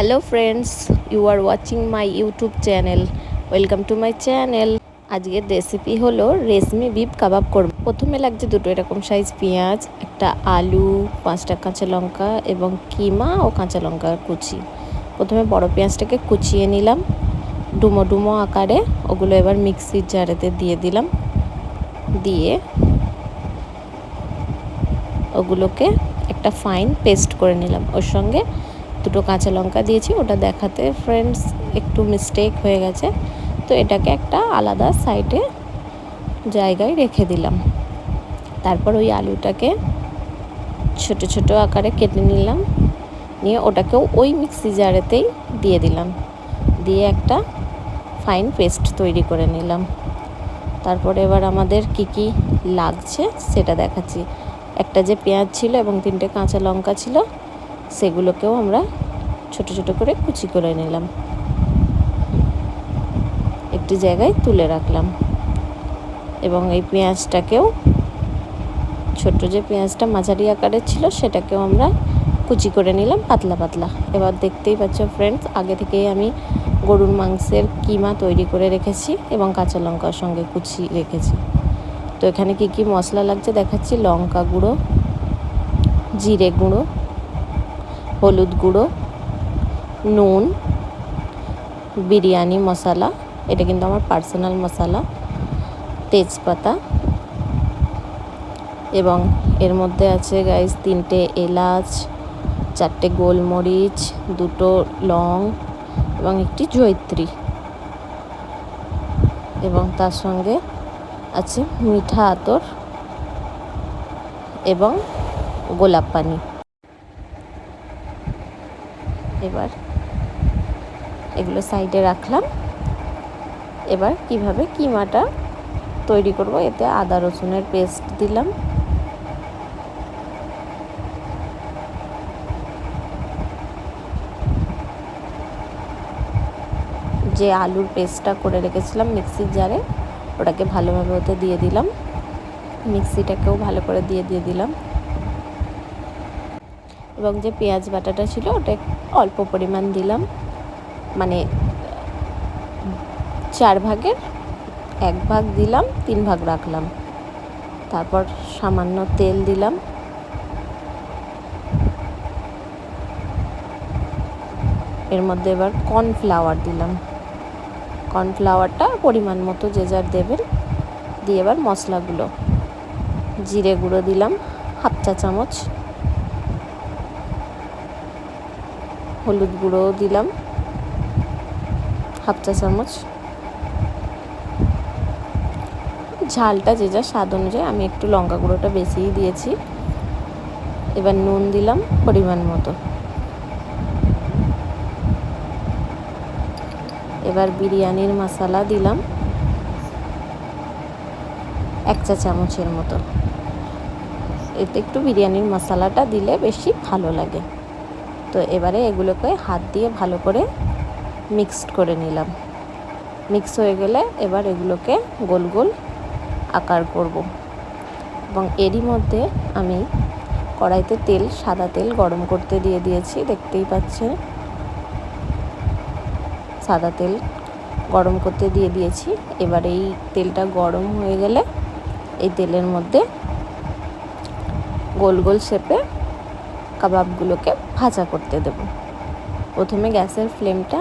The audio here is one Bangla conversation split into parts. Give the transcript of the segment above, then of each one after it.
Hello friends, you are watching my YouTube channel. Welcome to my channel. আজকের রেসিপি হলো রেশমি বিফ কাবাব করব। প্রথমে লাগছে দুটো এরকম সাইজ পেঁয়াজ, একটা আলু, 5টা কাঁচা লঙ্কা এবং কিমা ও কাঁচা লঙ্কা কুচি। প্রথমে বড় পেঁয়াজটাকে কুচিয়ে নিলাম ডুমো ডুমো আকারে। ওগুলো এবার মিক্সির জারেতে দিয়ে দিলাম। দিয়ে ওগুলোকে একটা ফাইন পেস্ট করে নিলাম। ওর সঙ্গে দুটো কাঁচা লঙ্কা দিয়েছি, ওটা দেখাতে ফ্রেন্ডস একটু মিস্টেক হয়ে গেছে, তো এটাকে একটা আলাদা সাইডে জায়গায় রেখে দিলাম। তারপর ওই আলুটাকে ছোট ছোট আকারে কেটে নিলাম, নিয়ে ওটাকেও ওই মিক্সি জারেতেই দিয়ে দিলাম, দিয়ে একটা ফাইন পেস্ট তৈরি করে নিলাম। তারপরে এবার আমাদের কি লাগছে সেটা দেখাচ্ছি। একটা যে পেঁয়াজ ছিল এবং 3টে কাঁচা লঙ্কা ছিল, সেগুলোকেও আমরা ছোট ছোট করে কুচি করে নিলাম, একটি জায়গায় তুলে রাখলাম। এবং এই পেঁয়াজটাকেও ছোট যে পেঁয়াজটা মাঝারি আকারের ছিল সেটাকেও আমরা কুচি করে নিলাম পাতলা পাতলা। এবার দেখতেই পাচ্ছ ফ্রেন্ডস, আগে থেকেই আমি গরুর মাংসের কিমা তৈরি করে রেখেছি এবং কাঁচা লঙ্কার সঙ্গে কুচি রেখেছি। তো এখানে কি মশলা লাগছে দেখাচ্ছি। লঙ্কা গুঁড়ো, জিরে গুঁড়ো, হলুদ গুঁড়ো, নুন, বিরিয়ানি মশলা, এটা কিন্তু আমার পার্সোনাল মশলা, তেজপাতা, এবং এর মধ্যে আছে গাইস 3টে এলাচ, 4টে গোলমরিচ, 2টো লং এবং একটি জয়িত্রী, এবং তার সঙ্গে আছে মিঠা আতর এবং গোলাপ পানি। এবার এগুলো সাইডে রাখলাম। এবার কিভাবে কিমাটা তৈরি করব, এতে আদা রসুনের পেস্ট দিলাম, যে আলুর পেস্টটা করে রেখেছিলাম মিক্সির জারে, ওটাকে ভালোভাবে ওতে দিয়ে দিলাম, মিক্সিটাকেও ভালো করে দিয়ে দিলাম, এবং যে পেঁয়াজ বাটাটা ছিল ওটা অল্প পরিমাণ দিলাম, মানে 4 ভাগের 1 ভাগ দিলাম, 3 ভাগ রাখলাম। তারপর সামান্য তেল দিলাম, এর মধ্যে এবার কর্নফ্লাওয়ার দিলাম, কর্নফ্লাওয়ারটা পরিমাণ মতো যে যার দেবেন। দিয়ে এবার মশলাগুলো, জিরে গুঁড়ো দিলাম 1/2 চা চামচ, হলুদ গুঁড়ো দিলাম 1/2 চা চামচ, ঝালটা যে যার স্বাদ অনুযায়ী, আমি একটু লঙ্কা গুঁড়োটা বেশিই দিয়েছি। এবার নুন দিলাম পরিমাণ মতো। এবার বিরিয়ানির মশলা দিলাম 1 চা চামচের মতো। এতে একটু বিরিয়ানির মশলাটা দিলে বেশি ভালো লাগে। তো এবারে এগুলোকে হাত দিয়ে ভালো করে মিক্সড করে নিলাম। মিক্স হয়ে গেলে এবার এগুলোকে গোল গোল আকার করব, এবং এরই মধ্যে আমি কড়াইতে সাদা তেল গরম করতে দিয়ে দিয়েছি, দেখতেই পাচ্ছেন। সাদা তেল গরম করতে দিয়ে দিয়েছি। এবার এই তেলটা গরম হয়ে গেলে এই তেলের মধ্যে গোল গোল শেপে কাবাবগুলোকে ভাজা করতে দেব। প্রথমে গ্যাসের ফ্লেমটা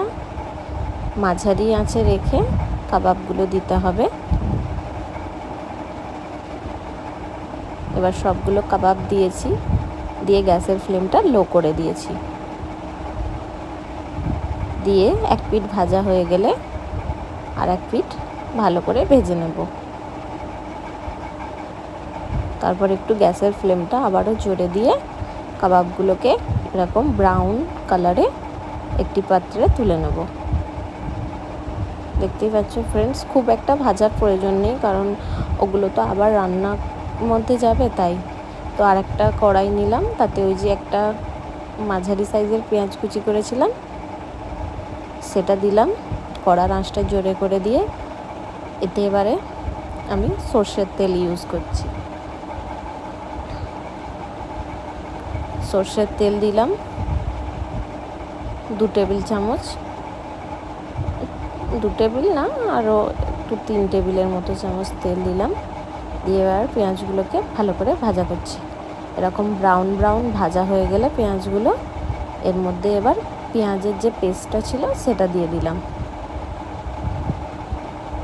মাঝারি আঁচে রেখে কাবাবগুলো দিতে হবে। এবার সবগুলো কাবাব দিয়েছি, দিয়ে গ্যাসের ফ্লেমটা লো করে দিয়েছি। দিয়ে এক পিঠ ভাজা হয়ে গেলে আর এক পিঠ ভালো করে ভেজে নেব। তারপর একটু গ্যাসের ফ্লেমটা আবারও জোরে দিয়ে কাবাবগুলোকে এরকম ব্রাউন কালারে একটি পাত্রে তুলে নেব। দেখতেই পাচ্ছ ফ্রেন্ডস, খুব একটা ভাজার প্রয়োজন নেই, কারণ ওগুলো তো আবার রান্নার মধ্যে যাবে, তাই। তো আর একটা কড়াই নিলাম, তাতে ওই যে একটা মাঝারি সাইজের পেঁয়াজ কুচি করেছিলাম সেটা দিলাম। কড়ার আঁচটা জোরে করে দিয়ে এতে এবারে আমি সর্ষের তেল ইউজ করছি। সর্ষের তেল দিলাম, 2 টেবিল চামচ, 2 টেবিল না, আরও একটু 3 টেবিলের মতো চামচ তেল দিলাম। দিয়ে এবার পেঁয়াজগুলোকে ভালো করে ভাজা করছি। এরকম ব্রাউন ব্রাউন ভাজা হয়ে গেলে পেঁয়াজগুলো, এর মধ্যে এবার পেঁয়াজের যে পেস্টটা ছিল সেটা দিয়ে দিলাম।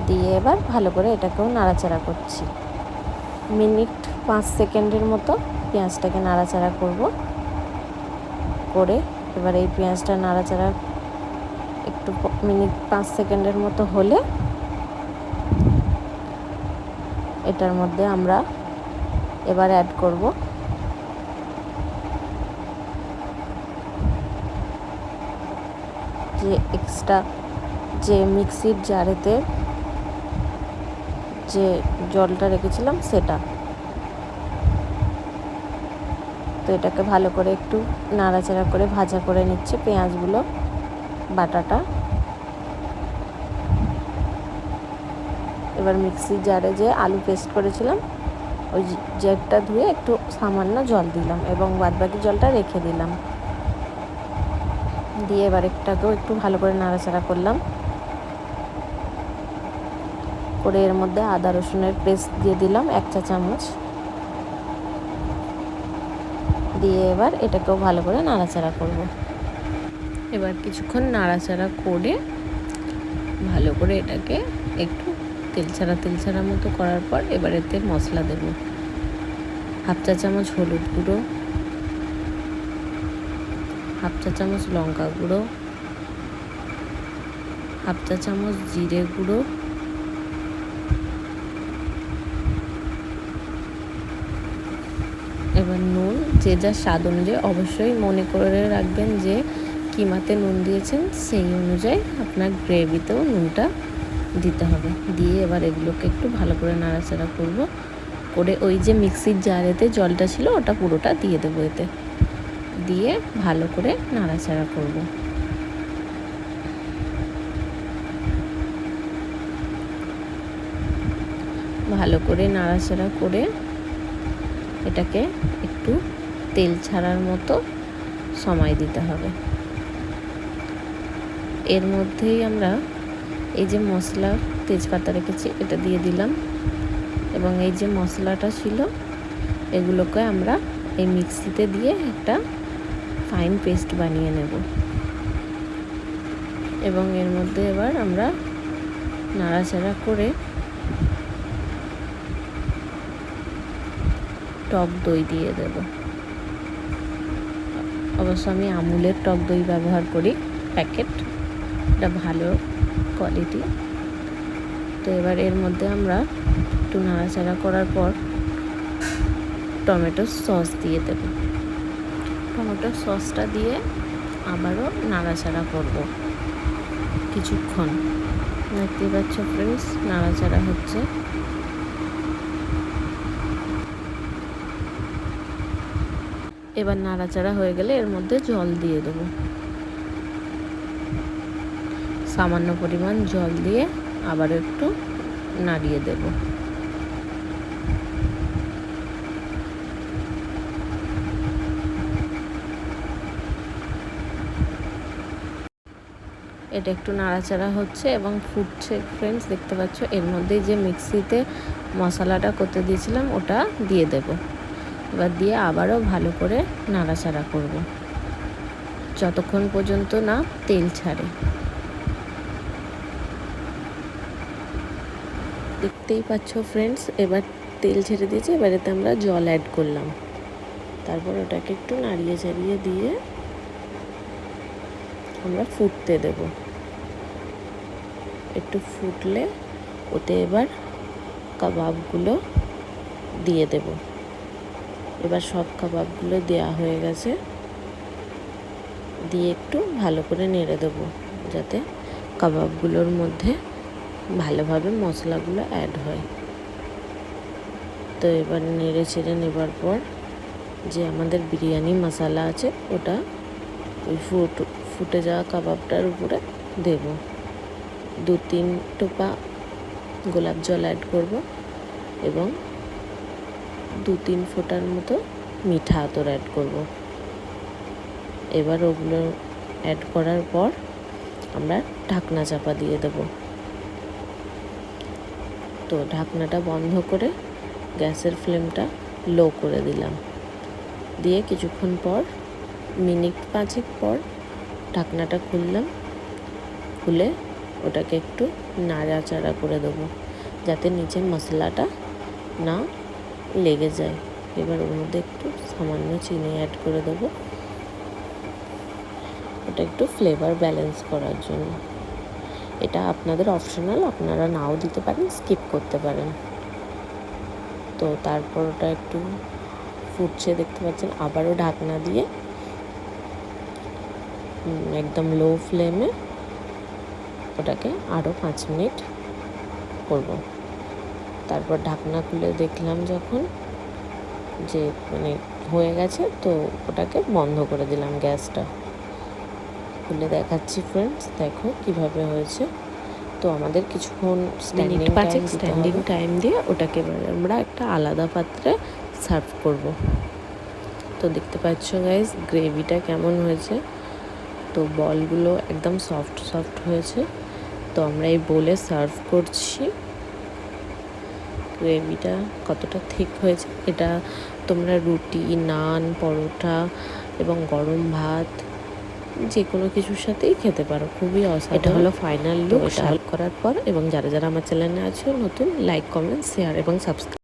দিয়ে এবার ভালো করে এটাকেও নাড়াচাড়া করছি। মিনিট 5 সেকেন্ডের মতো পেঁয়াজটাকে নাড়াচাড়া করব। করে এবার এই পেঁয়াজটা নাড়াচাড়া একটু মিনিট 5 সেকেন্ডের মতো হলে এটার মধ্যে আমরা এবার অ্যাড করব যে এক্সট্রা যে মিক্সির জারেতে যে জলটা রেখেছিলাম সেটা। তো এটাকে ভালো করে একটু নাড়াচাড়া করে ভাজা করে নিচ্ছে পেঁয়াজগুলো, বাটাটা। এবার মিক্সির জারে যে আলু পেস্ট করেছিলাম ওই জারটা ধুয়ে একটু সামান্য জল দিলাম এবং বাদবাকি জলটা রেখে দিলাম। দিয়ে এবার এটাকেও একটু ভালো করে নাড়াচাড়া করলাম। করে এর মধ্যে আদা রসুনের পেস্ট দিয়ে দিলাম 1 চা চামচ। দিয়ে এবার এটাকেও ভালো করে নাড়াচাড়া করব। এবার কিছুক্ষণ নাড়াচাড়া করে ভালো করে এটাকে একটু তেল ছাড়া মতো করার পর এবার এতে মশলা দেব। 1/2 চা চামচ হলুদ গুঁড়ো, 1/2 চা চামচ লঙ্কা গুঁড়ো, 1/2 চা চামচ জিরে গুঁড়ো, এবার নুন যে যার স্বাদ অনুযায়ী, অবশ্যই মনে করে রাখবেন যে কিমাতে নুন দিয়েছেন সেই অনুযায়ী আপনার গ্রেভিতেও নুনটা দিতে হবে। দিয়ে এবার এগুলোকে একটু ভালো করে নাড়াচাড়া করব। করে ওই যে মিক্সির জারেতে জলটা ছিল ওটা পুরোটা দিয়ে দেবো এতে। দিয়ে ভালো করে নাড়াচাড়া করব। ভালো করে নাড়াচাড়া করে এটাকে একটু তেল ছাড়ার মতো সময় দিতে হবে। এর মধ্যেই আমরা এই যে মশলা তেজপাতা রেখেছি এটা দিয়ে দিলাম এবং এই যে মশলাটা ছিল এগুলোকে আমরা এই মিক্সিতে দিয়ে একটা ফাইন পেস্ট বানিয়ে নেব। এবং এর মধ্যে এবার আমরা নাড়াচাড়া করে টক দই দিয়ে দেব। অবশ্য আমি আমুলের টক দই ব্যবহার করি, প্যাকেট, এটা ভালো কোয়ালিটি। তো এবার এর মধ্যে আমরা একটু নাড়াচাড়া করার পর টমেটো সস দিয়ে দেব। টমেটো সসটা দিয়ে আবারও নাড়াচাড়া করব কিছুক্ষণ। দেখতে পাচ্ছ ফ্রেন্ডস, নাড়াচাড়া হচ্ছে। এবার নাড়াচাড়া হয়ে গেলে এর মধ্যে জল দিয়ে দেব। সামান্য পরিমাণ জল দিয়ে আবার একটু নাড়িয়ে দেব। এটা একটু নাড়াচাড়া হচ্ছে এবং ফুটছে ফ্রেন্ডস, দেখতে পাচ্ছ। এর মধ্যে যে মিক্সিতে মশলাটা করতে দিয়েছিলাম ওটা দিয়ে দেব। এবার দিয়ে আবারও ভালো করে নাড়াচাড়া করব যতক্ষণ পর্যন্ত না তেল ছাড়ে। দেখতেই পাচ্ছ ফ্রেন্ডস, এবার তেল ছেড়ে দিয়েছে। এবার এতে আমরা জল অ্যাড করলাম। তারপর ওটাকে একটু নাড়িয়ে চাড়িয়ে দিয়ে আমরা ফুটতে দেব। একটু ফুটলে ওতে এবার কাবাবগুলো দিয়ে দেব। এবার সব কাবাবগুলো দেয়া হয়ে গেছে। দিয়ে একটু ভালো করে নেড়ে দেব যাতে কাবাবগুলোর মধ্যে ভালোভাবে মশলাগুলো অ্যাড হয়। তো এবার নেড়ে ছেড়ে নেবার পর যে আমাদের বিরিয়ানি মশলা আছে ওটা ওই ফুটে যাওয়া কাবাবটার উপরে দেব। 2-3 টোপা গোলাপ জল অ্যাড করব এবং 2-3 ফোঁটার মতো মিঠা আতর অ্যাড করব। এবার ওগুলো অ্যাড করার পর আমরা ঢাকনা চাপা দিয়ে দেব। তো ঢাকনাটা বন্ধ করে গ্যাসের ফ্লেমটা লো করে দিলাম, দিয়ে কিছুক্ষণ পর মিনিট 5 পর ঢাকনাটা খুললাম। খুলে ওটাকে একটু নাড়াচাড়া করে দেবো যাতে নিচে মশলাটা না লেগে যায়। এবার ওর মধ্যে একটু সামান্য চিনি অ্যাড করে দেবো, ওটা একটু ফ্লেভার ব্যালেন্স করার জন্য। এটা আপনাদের অপশনাল, আপনারা নাও দিতে পারেন, স্কিপ করতে পারেন। তো তারপর ওটা একটু ফুটছে দেখতে পাচ্ছেন, আবারও ঢাকনা দিয়ে একদম লো ফ্লেমে ওটাকে আরও 5 মিনিট করব। তারপর ঢাকনা খুলে দেখলাম যখন যে মানে হয়ে গেছে, তো ওটাকে বন্ধ করে দিলাম গ্যাসটা। খুলে দেখাচ্ছি ফ্রেন্ডস, দেখো কিভাবে হয়েছে। তো আমাদের কিছুক্ষণ স্ট্যান্ডিং টাইম দিয়ে ওটাকে আমরা একটা আলাদা পাত্রে সার্ভ করব। তো দেখতে পাচ্ছ গাইস গ্রেভিটা কেমন হয়েছে। তো বলগুলো একদম সফট সফট হয়েছে। তো আমরা এই বোলে সার্ভ করছি। গ্রেভিটা কতটা থিক হয়েছে, এটা তোমরা রুটি, নান, পরোটা এবং গরম ভাত যে কোনো কিছুর সাথেই খেতে পারো, খুবই অসাধারণ। এটা হলো ফাইনাল লুক সার্ভ করার পর। এবং যারা যারা আমার চ্যানেলে আছে নতুন, লাইক, কমেন্ট, শেয়ার এবং সাবস্ক্রাইব।